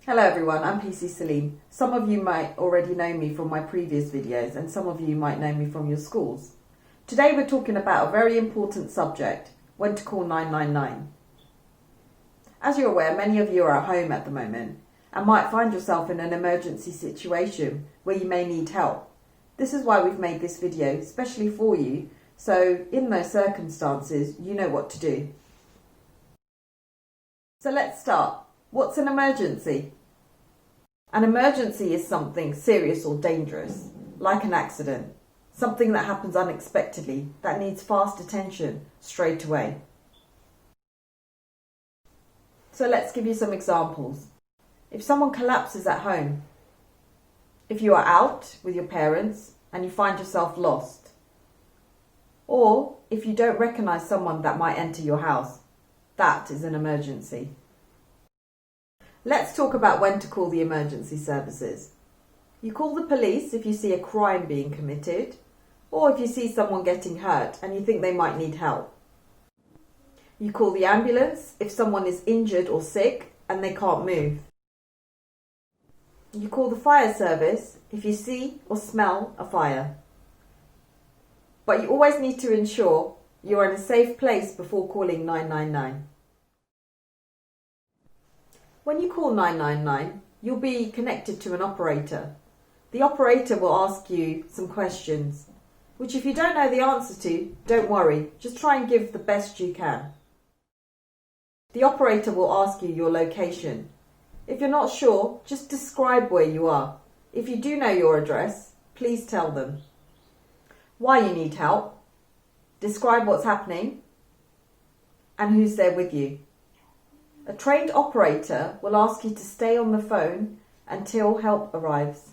Hello everyone, I'm PC Salim. Some of you might already know me from my previous videos and some of you might know me from your schools. Today we're talking about a very important subject, when to call 999. As you're aware, many of you are at home at the moment and might find yourself in an emergency situation where you may need help. This is why we've made this video especially for you, so in those circumstances you know what to do. So let's start. What's an emergency? An emergency is something serious or dangerous, like an accident, something that happens unexpectedly, that needs fast attention straight away. So let's give you some examples. If someone collapses at home, if you are out with your parents and you find yourself lost, or if you don't recognise someone that might enter your house, that is an emergency. Let's talk about when to call the emergency services. You call the police if you see a crime being committed, or if you see someone getting hurt and you think they might need help. You call the ambulance if someone is injured or sick and they can't move. You call the fire service if you see or smell a fire. But you always need to ensure you are in a safe place before calling 999. When you call 999, you'll be connected to an operator. The operator will ask you some questions, which if you don't know the answer to, don't worry, just try and give the best you can. The operator will ask you your location. If you're not sure, just describe where you are. If you do know your address, please tell them. Why you need help, describe what's happening, and who's there with you. A trained operator will ask you to stay on the phone until help arrives.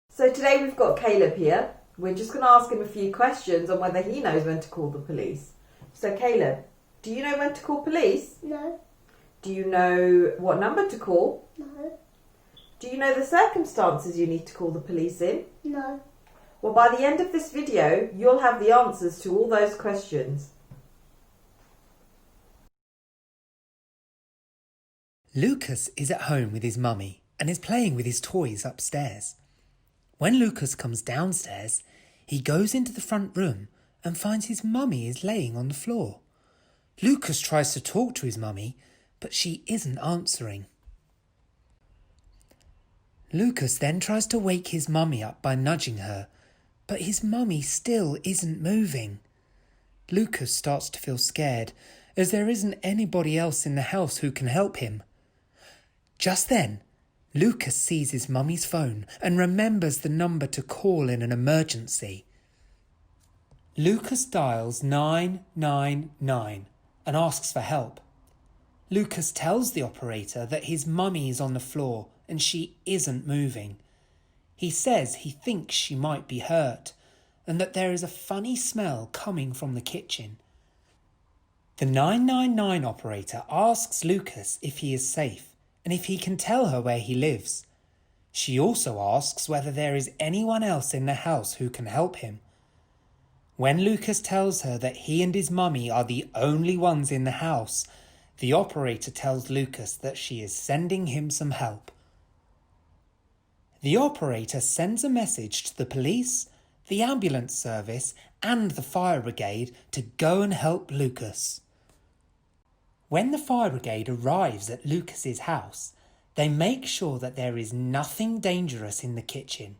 So today we've got Caleb here. We're just going to ask him a few questions on whether he knows when to call the police. So Caleb, do you know when to call police? No. Do you know what number to call? No. Do you know the circumstances you need to call the police in? No. Well, by the end of this video, you'll have the answers to all those questions. Lucas is at home with his mummy and is playing with his toys upstairs. When Lucas comes downstairs, he goes into the front room and finds his mummy is laying on the floor. Lucas tries to talk to his mummy, but she isn't answering. Lucas then tries to wake his mummy up by nudging her, but his mummy still isn't moving. Lucas starts to feel scared, as there isn't anybody else in the house who can help him. Just then, Lucas sees his mummy's phone and remembers the number to call in an emergency. Lucas dials 999 and asks for help. Lucas tells the operator that his mummy is on the floor and she isn't moving. He says he thinks she might be hurt and that there is a funny smell coming from the kitchen. The 999 operator asks Lucas if he is safe and if he can tell her where he lives. She also asks whether there is anyone else in the house who can help him. When Lucas tells her that he and his mummy are the only ones in the house, the operator tells Lucas that she is sending him some help. The operator sends a message to the police, the ambulance service, and the fire brigade to go and help Lucas. When the fire brigade arrives at Lucas's house, they make sure that there is nothing dangerous in the kitchen.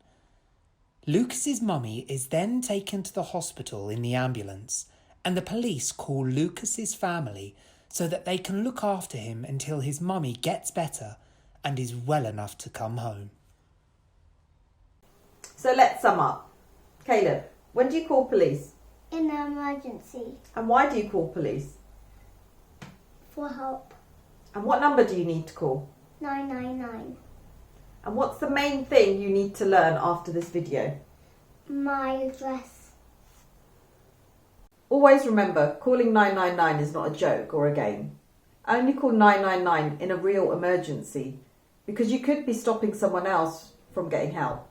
Lucas's mummy is then taken to the hospital in the ambulance, and the police call Lucas's family so that they can look after him until his mummy gets better and is well enough to come home. So let's sum up. Caleb, when do you call police? In an emergency. And why do you call police? For help. And what number do you need to call? 999. And what's the main thing you need to learn after this video? My address. Always remember, calling 999 is not a joke or a game. Only call 999 in a real emergency, because you could be stopping someone else from getting help.